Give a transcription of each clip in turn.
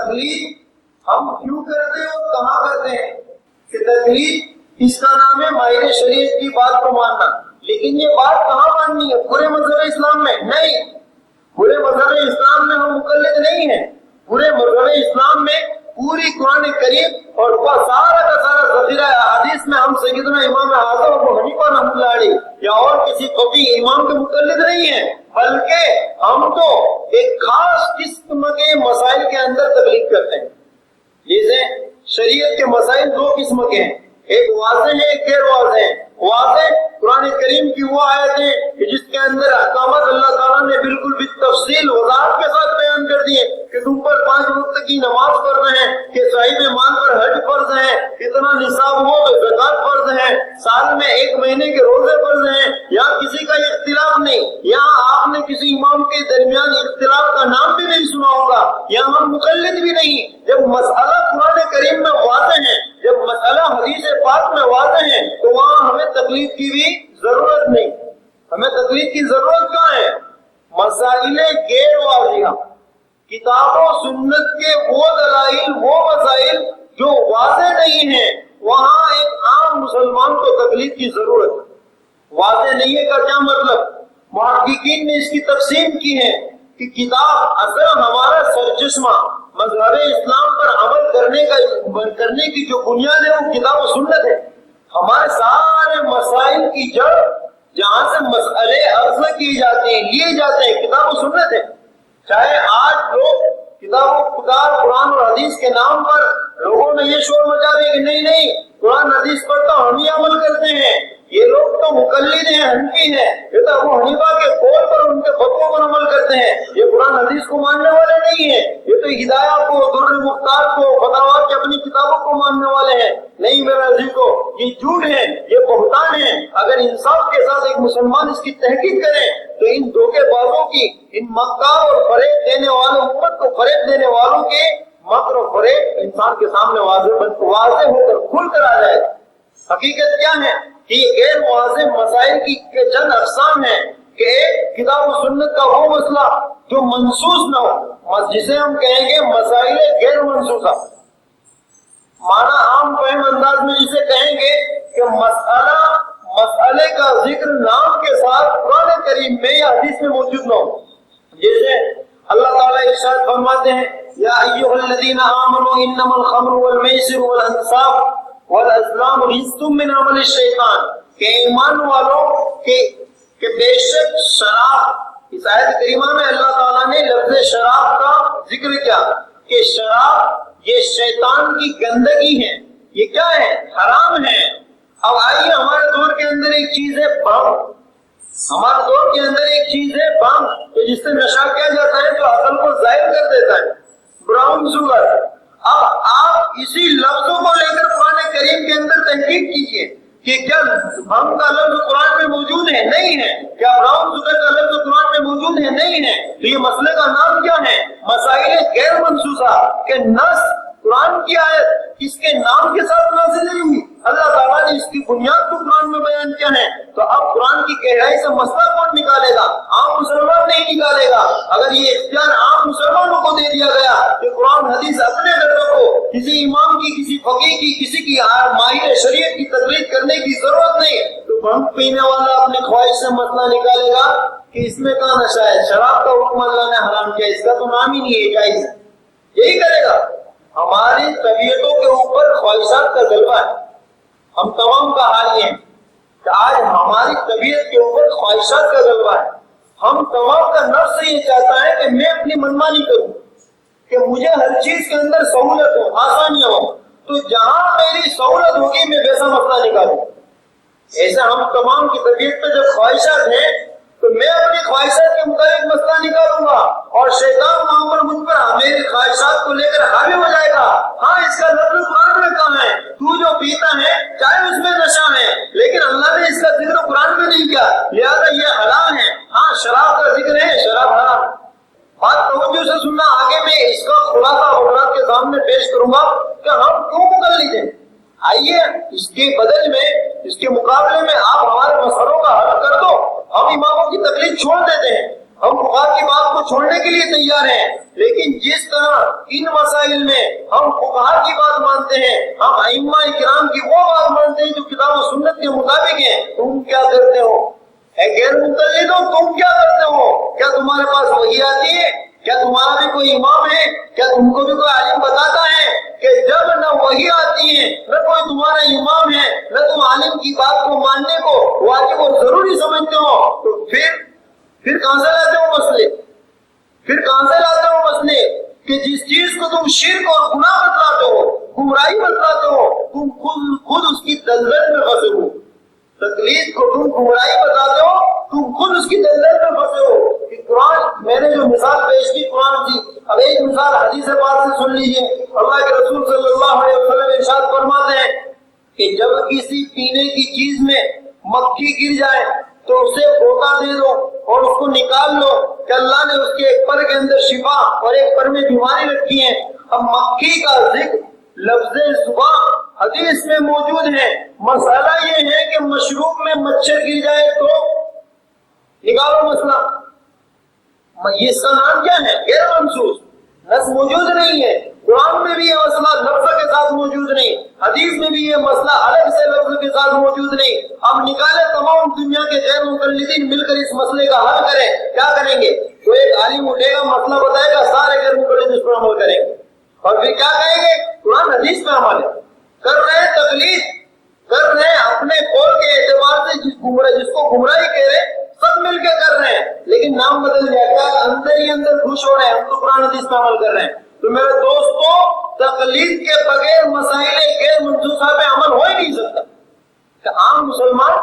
تقلید ہم کیوں کرتے ہیں اور کہاں کرتے ہیں؟ کہ تقلید اس کا نام ہے ماہر شریعت کی بات کو ماننا، لیکن یہ بات کہاں ماننی ہے؟ پورے مذہب اسلام میں نہیں، پورے مذہب اسلام میں ہم مقلد نہیں ہیں۔ پورے مذہب اسلام میں پوری قرآن کریم اور سارا کا سارا ذخیرہ احادیث میں ہم سیدنا امام اعظم ابو حنیفہ رحمۃ اللہ علیہ یا اور کسی فقیہ امام کے مقلد نہیں ہیں، بلکہ ہم تو ایک خاص قسم کے مسائل کے اندر تقلید کرتے ہیں۔ جیسے شریعت کے مسائل دو قسم کے ہیں، ایک واضح ہے ایک غیر واضح ہے۔ واضح قرآن کریم کی وہ آیتیں کہ جس کے اندر احکامات اللہ تعالیٰ نے بالکل بالتفصیل وضاحت کے ساتھ بیان کر دیے کہ تم پر 5 وقت کی نماز فرض ہے، کہ صاحب مال پر حج فرض ہے، اتنا نصاب ہو تو زکات فرض ہے، سال میں 1 مہینے کے روزے فرض ہیں، یہاں کسی کا اختلاف نہیں، یہاں آپ نے کسی امام کے درمیان اختلاف کا نام بھی نہیں سنا ہوگا، یہاں ہم مقلد بھی نہیں۔ جب مسئلہ قرآن کریم میں واضح ہے، جب مسئلہ حدیث پاک میں واضح ہے، تو وہاں ہمیں تقلید کی بھی ضرورت نہیں۔ ہمیں تقلید کی ضرورت کہاں ہے؟ مسائل غیر واضح، کتاب و سنت کے وہ دلائل، وہ مسائل جو واضح نہیں ہیں، وہاں ایک عام مسلمان کو تقلید کی ضرورت ہے۔ واضح نہیں ہے کا کیا مطلب؟ محققین نے اس کی تقسیم کی ہے کہ کتاب اصل ہمارا سرچشمہ مذہب اسلام پر عمل کرنے کی جو بنیاد ہے وہ کتاب و سنت ہے۔ ہمارے سارے مسائل کی جڑ جہاں سے مسئلے عرض کیے جاتے ہیں، لیے جاتے ہیں، کتاب و سنت ہے۔ چاہے آج لوگ کتاب قرآن اور حدیث کے نام پر لوگوں نے یہ شور مچا دیا کہ نہیں قرآن حدیث پر تو ہم ہی عمل کرتے ہیں، یہ لوگ تو مقلد ہیں، حنفی ہیں، یہ تو ابو حنیفہ کے قول پر ان کے فتووں پر عمل کرتے ہیں، یہ قرآن حدیث کو ماننے والے نہیں ہیں، یہ تو ہدایہ کو، در المختار کو، فتاوی کی اپنی کتابوں کو ماننے والے ہیں۔ نہیں میرے عزیزو، یہ جھوٹ ہے، یہ بہتان ہے۔ اگر انصاف کے ساتھ ایک مسلمان اس کی تحقیق کرے تو ان دھوکے بازوں کی، ان مکار اور فریب دینے والوں، امت کو فریب دینے والوں کے مکر و فریب انسان کے سامنے واضح ہو کر کھل کر آ جائے۔ حقیقت کیا ہے کہ یہ غیر واضح مسائل کی چند اقسام ہیں کہ ایک کتاب و سنت کا وہ مسئلہ جو منسوخ نہ ہو، جسے ہم کہیں گے مسائل غیر منسوخہ، معنی عام فہم انداز میں جسے کہیں گے کہ مسئلے کا ذکر نام کے ساتھ قرآن کریم میں یا حدیث میں موجود نہ ہو۔ جیسے اللہ تعالیٰ ارشاد فرماتے ہیں یا ایھا الذین آمنوا انما الخمر والمیسر والانصاب والازلام رجس من عمل الشیطان، کہ ایمان والوں کہ بے شک شراب، اس آیت کریمہ میں اللہ تعالیٰ نے لفظ شراب کا ذکر کیا کہ شراب یہ شیطان کی گندگی ہے، یہ کیا ہے؟ حرام ہے۔ اب آئیے ہمارے دور کے اندر ایک چیز ہے بھنگ، ہمارے دور کے اندر ایک چیز ہے بھنگ کہ جس سے نشہ کیا جاتا ہے جو عقل کو ظاہر کر دیتا ہے، براؤن شوگر۔ اب آپ اسی لفظوں کو لے کر قرآن کریم کے اندر تحقیق کیجئے کہ کیا بھنگ کا لفظ قرآن میں موجود ہے؟ نہیں ہے۔ کیا براؤن شوگر کا لفظ قرآن میں موجود ہے؟ نہیں ہے۔ تو یہ مسئلے کا نام کیا ہے؟ مسائل غیر منسوخہ، کہ نص قرآن کی آیت اس کے نام کے ساتھ نازل نہیں ہوئی، اللہ تعالیٰ نے اس کی بنیاد کو قرآن میں بیان کیا ہے۔ تو اب قرآن کی گہرائی سے مسئلہ کون نکالے گا؟ عام مسلمان نہیں نکالے گا۔ اگر یہ اختیار عام مسلمانوں کو دے دیا گیا کہ قرآن حدیث اپنے گھروں کو کسی امام کی، کسی فقیہ کی، کسی کی ماہر شریعت کی تقلید کرنے کی ضرورت نہیں، تو بھنگ پینے والا اپنی خواہش سے مسئلہ نکالے گا کہ اس میں کہاں نشہ ہے، شراب کا حکم اللہ نے حرام کیا، اس کا تو نام ہی نہیں ہے، جائز ہے، یہی کرے گا۔ ہماری طبیعتوں کے اوپر خواہشات کا غلبہ ہے۔ ہم تمام کا حال یہ ہے کہ آج ہماری طبیعت کے اوپر خواہشات کا غلبہ ہے۔ ہم تمام کا نفس یہ چاہتا ہے کہ میں اپنی منمانی کروں، کہ مجھے ہر چیز کے اندر سہولت ہو، آسانیاں ہو، تو جہاں میری سہولت ہوگی میں ویسا مسئلہ نکالوں۔ ایسا ہم تمام کی طبیعت پہ جب خواہشات ہیں تو میں اپنی خواہشات کے مطابق مسئلہ نکالوں گا، اور شیطان وہاں پر مجھ پر میری خواہشات کو لے کر حاوی ہو جائے گا۔ ہاں اس کا لفظ قرآن میں کہاں ہے؟ تو جو پیتا ہے چاہے اس میں نشہ ہے، لیکن اللہ نے اس کا ذکر قرآن میں نہیں کیا، لہذا یہ حرام ہے۔ ہاں شراب کا ذکر ہے، شراب حرام۔ بات توجہ سے سننا، آگے میں اس کا خلاصہ حضرات کے سامنے پیش کروں گا کہ ہم کیوں مقلد ہیں۔ آئیے اس کے بدل میں، اس کے مقابلے میں آپ ہمارے مسئلوں کا حل کر دو، ہم اماموں کی تقلید چھوڑ دیتے ہیں، ہم فقہا کی بات کو چھوڑنے کے لیے تیار ہیں، لیکن جس طرح ان مسائل مسائل میں ہم فقہا کی بات مانتے ہیں، ہم ائمہ کرام کی وہ بات مانتے ہیں جو کتاب و سنت کے مطابق ہیں، تم کیا کرتے ہو؟ اے غیر مقلد ہو، تم کیا کرتے ہو؟ کیا تمہارے پاس وحی آتی ہے؟ کیا تمہارا بھی کوئی امام ہے؟ کیا تم کو بھی کوئی عالم بتاتا ہے کہ جب نہ وحی آتی ہے، نہ کوئی تمہارا امام ہے، نہ تم عالم کی بات کو ماننے کو واجب اور ضروری سمجھتے ہو، تو پھر کہاں سے لاتے ہو مسئلے؟ پھر کہاں سے لاتے ہو مسئلے کہ جس چیز کو تم شرک اور گناہ بتلاتے ہو، گمراہی بتلاتے ہو، تم خود اس کی دلدل میں پھنسے ہو۔ تقلید کو تم گمراہی بتاتے ہو، تم خود اس کی دلدل میں پھنسے ہو۔ قرآن میں نے جو مثال پیش کی قرآن کی، اب ایک مثال حدیث پاک سے سن لیجیے۔ اللہ کے رسول صلی اللہ علیہ وسلم ارشاد فرماتے ہیں کہ جب کسی پینے کی چیز میں مکھی گر جائے تو اسے غوطہ دے دو اور اس کو نکال لو کہ اللہ نے اس کے ایک پر کے اندر شفا اور ایک پر میں بیماری رکھی ہے۔ اب مکھی کا ذکر لفظ زبان حدیث میں موجود ہے۔ مسئلہ یہ ہے کہ مشروب میں مچھر گر جائے تو نکالو مسئلہ، یہ اس کا نام کیا ہے؟ غیر منصوص، نص موجود نہیں ہے۔ قرآن میں بھی یہ مسئلہ لفظ کے ساتھ موجود نہیں، حدیث میں بھی یہ مسئلہ الگ سے لفظ کے ساتھ موجود نہیں۔ اب نکالے تمام دنیا کے غیر مقلدین مل کر اس مسئلے کا حل کریں، کیا کریں گے؟ تو ایک عالم اٹھے گا، مسئلہ بتائے گا، سارے غیر مقلد اس پر عمل کریں گے، اور پھر کیا کہیں گے؟ قرآن حدیث پہ عمل کر رہے ہیں، تقلید کر رہے ہیں اپنے قول کے اعتبار سے، جس کو گمراہی کہہ رہے ہیں سب مل کے کر رہے ہیں، لیکن نام بدل جائے گا، اندر ہی اندر خوش ہو رہے ہیں ہم تو قرآن حدیث پہ عمل کر رہے ہیں۔ تو میرے دوستو، تقلید کے بغیر مسائل غیر منصوصہ پہ عمل ہو ہی نہیں سکتا۔ کہ عام مسلمان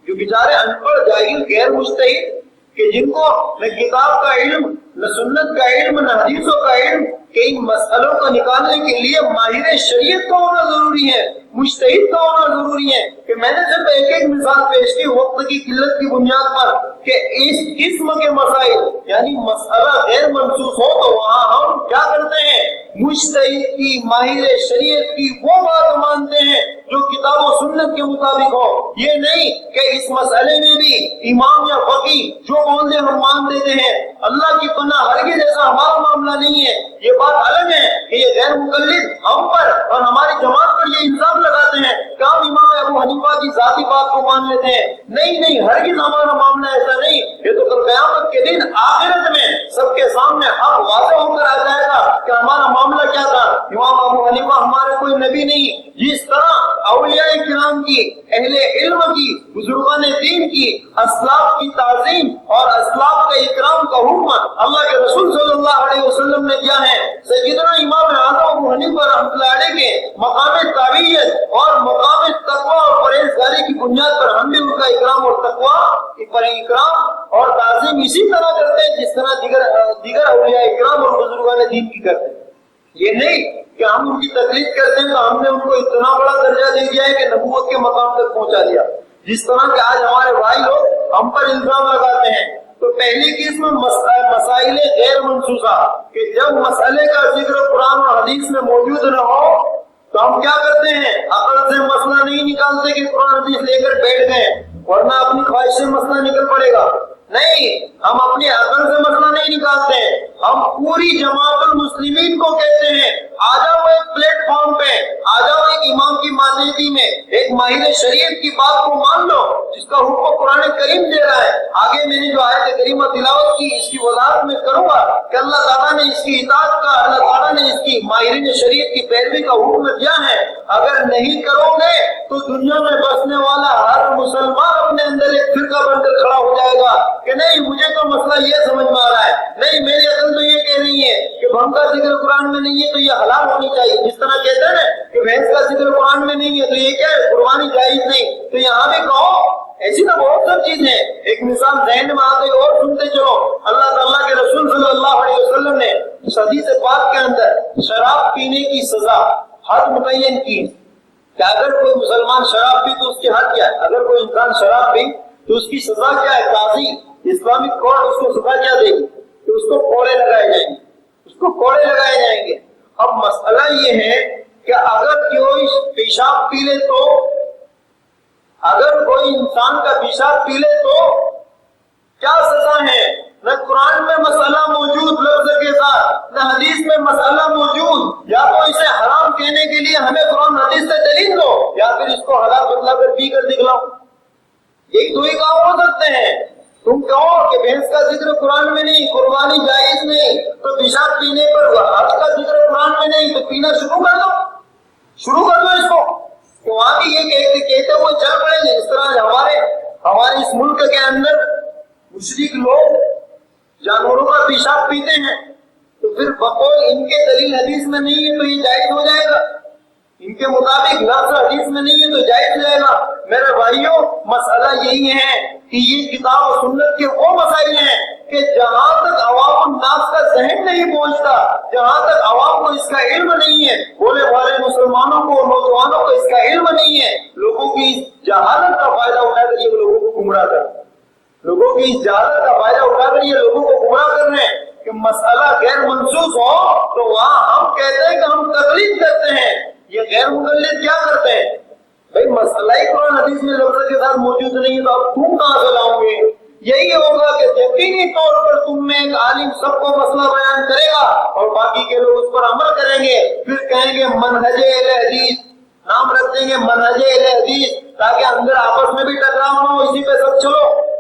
جو بیچارے ان پڑھ جاہل غیر مجتہد، کہ جن کو نہ کتاب کا علم، نہ سنت کا علم، نہ حدیثوں کا علم، کہ ان مسئلوں کو نکالنے کے لیے ماہر شریعت کا ہونا ضروری ہے، مجتہد کا ہونا ضروری ہے۔ کہ میں نے صرف ایک مثال پیش کی وقت کی قلت کی بنیاد پر کہ اس قسم کے مسائل یعنی مسئلہ غیر منصوص ہو تو وہاں ہم کیا کرتے ہیں؟ مجتہد کی، ماہر شریعت کی وہ بات مانتے ہیں جو کتاب و سنت کے مطابق ہو۔ یہ نہیں کہ اس مسئلے میں بھی امام یا فقیہ جو بول دے ہم مان دیتے ہیں۔ اللہ کی پناہ ہرگز ایسا ہمارا معاملہ نہیں ہے۔ یہ بات الگ ہے کہ یہ غیر مقلد ہم پر اور ہماری جماعت پر یہ الزام لگاتے ہیں کہ ہم امام ابو حنیفہ کی ذاتی بات کو مان لیتے ہیں۔ نہیں، ہرگز ہمارا معاملہ ایسا نہیں۔ یہ تو کل قیامت کے دن آخرت میں سب کے سامنے حق واضح ہو کر آ جائے گا کہ ہمارا معاملہ کیا تھا۔ امام ابو حنیفہ ہمارے کوئی نبی نہیں۔ جس طرح اولیاء کرام کی، اہل علم کی، بزرگان دین کی، اسلاف کی تعظیم اور اسلاف کا اکرام کا حکم اللہ کے رسول صلی اللہ علیہ وسلم نے دیا ہے۔ سیدنا امام اعظم ابو حنیفہ رحمۃ اللہ علیہ کے مقام تابعیت اور مقام تقوی اور پرہیزگاری کی بنیاد پر ہم بھی ان کا اکرام اور تقوی پر اکرام اور تعظیم اسی طرح کرتے ہیں جس طرح دیگر اولیاء اکرام اور بزرگان دین کی کرتے ہیں۔ یہ نہیں کہ ہم ان کی تقلید کرتے ہیں تو ہم نے ان کو اتنا بڑا درجہ دے دیا ہے کہ نبوت کے مقام تک پہنچا دیا، جس طرح کہ آج ہمارے بھائی لوگ ہم پر الزام لگاتے ہیں۔ تو پہلی قسم مسائل غیر منصوصہ، کہ جب مسئلے کا ذکر قرآن اور حدیث میں موجود نہ ہو تو ہم کیا کرتے ہیں؟ عقل سے مسئلہ نہیں نکالتے کہ قرآن حدیث لے کر بیٹھ گئے ورنہ اپنی خواہش سے مسئلہ نکل پڑے گا۔ نہیں، ہم اپنی عقل سے مسئلہ نہیں نکالتے ہیں، ہم پوری جماعت المسلمین کو کہتے ہیں آ جاؤ ایک پلیٹ فارم پہ، آ جاؤ ایک امام کی مانیتی میں، ایک ماہر شریعت کی بات کو مان لو جس کا حکم قرآن کریم دے رہا ہے۔ آگے میں نے جو آیت کریمہ تلاوت کی اس کی وضاحت میں کروں گا کہ اللہ تعالیٰ نے اس کی اطاعت کا، اللہ تعالیٰ نے اس کی ماہرین شریعت کی پیروی کا حکم دیا ہے۔ اگر نہیں کرو گے تو دنیا میں بسنے والا ہر مسلمان اپنے اندر ایک فرقہ بن کر کھڑا ہو جائے گا کہ نہیں مجھے تو مسئلہ یہ سمجھ میں آ رہا ہے، نہیں میری عقل تو یہ کہہ رہی ہے کہ بھنگ کا ذکر قرآن میں نہیں ہے تو یہ حلال ہونی چاہیے، جس طرح کہتے ہیں نا کہ بھینس کا ذکر قرآن میں نہیں ہے تو یہ کیا ہے قربانی جائز نہیں، تو یہاں بھی کہو ایسی تو بہت سب چیزیں۔ ایک مثال ذہن میں آ گئی اور سنتے چلو، اللہ تعالیٰ کے رسول صلی اللہ علیہ وسلم نے حدیث پاک کے اندر شراب پینے کی سزا حد متعین کی کہ اگر کوئی مسلمان شراب پی تو اس کی حد کیا ہے، اگر کوئی انسان شراب پی تو اس کی سزا کیا ہے۔ قاضی اسلامک کورٹ اس کو سزا کیا دے گی کہ اس کو کوڑے لگائے جائیں گے، اس کو کوڑے لگائے جائیں گے۔ اب مسئلہ یہ ہے کہ اگر کوئی پیشاب پی لے تو، اگر کوئی انسان کا پیشاب پی لے تو کیا سزا ہے؟ نہ قرآن میں مسئلہ موجود لفظ کے ساتھ، نہ حدیث میں مسئلہ موجود، دینے کے لیے ہمیں قرآن حدیث سے دلیل دو، یا پھر اس کو حلال بتلا کر پی کر دکھلاؤ۔ ایک دو ہی کام ہو سکتے ہیں۔ تم کہو کہ بھینس کا ذکر قرآن میں نہیں، قربانی جائز نہیں، تو پیشاب پینے پر حج کا ذکر قرآن میں نہیں، تو پینا شروع کر دو اس کو۔ کہ وہاں بھی یہ کہتے ہوئے چل پڑیں گے۔ اس طرح ہمارے اس ملک کے اندر مشرک لوگ جانوروں کا پیشاب پیتے ہیں، تو پھر بقول ان کے دلیل حدیث میں نہیں ہے تو یہ جائز ہو جائے گا، ان کے مطابق لفظ حدیث میں نہیں ہے تو جائز ہو جائے گا۔ میرے بھائیوں، مسئلہ یہی ہے کہ یہ کتاب و سنت کے وہ مسائل ہیں کہ جہاں تک عوام الناس کا ذہن نہیں پہنچتا، جہاں تک عوام کو اس کا علم نہیں ہے، بولے بھالے مسلمانوں کو، نوجوانوں کو اس کا علم نہیں ہے، لوگوں کی جہالت کا فائدہ اٹھا کر یہ لوگوں کو گمراہ کر رہے ہیں، لوگوں کی اس جہالت کا فائدہ اٹھا کر یہ لوگوں کو گمراہ کر رہے ہیں کہ مسئلہ غیر منسوخ ہو تو وہاں ہم کہتے ہیں کہ ہم تقلید کرتے ہیں، یہ غیر مقلد کیا کرتے ہیں؟ بھائی مسئلہ ہی قرآن حدیث میں لفظ کے ساتھ موجود نہیں ہے تو آپ تم کہاں سے لاؤ گے؟ یہی ہوگا کہ یقینی طور پر تم میں ایک عالم سب کو مسئلہ بیان کرے گا اور باقی کے لوگ اس پر عمل کریں گے، پھر کہیں گے منہج اہل حدیث، نام رکھ دیں گے منہج اہل حدیث، تاکہ اندر آپس میں بھی ٹکراؤ نہ ہو، اسی پہ سب چلو۔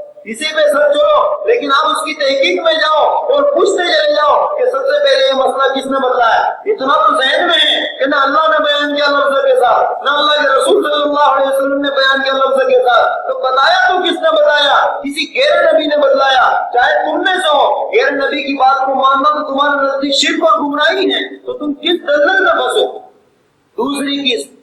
لیکن آپ اس کی تحقیق میں جاؤ اور پوچھتے چلے جاؤ کہ سب سے پہلے یہ مسئلہ کس نے بتلایا۔ اتنا تو ذہن میں ہے کہ نہ اللہ نے بیان کیا لفظ کے ساتھ، نہ اللہ کے رسول صلی اللہ علیہ وسلم نے بیان کیا لفظ کے ساتھ، تو بتایا تو کس نے بتایا؟ کسی غیر نبی نے بتلایا، چاہے تم میں سے ہو۔ غیر نبی کی بات کو ماننا تو تمہارے نزدیک شرک اور گمراہی ہے، تو تم کس دلدل میں پھنسو؟ دوسری چیز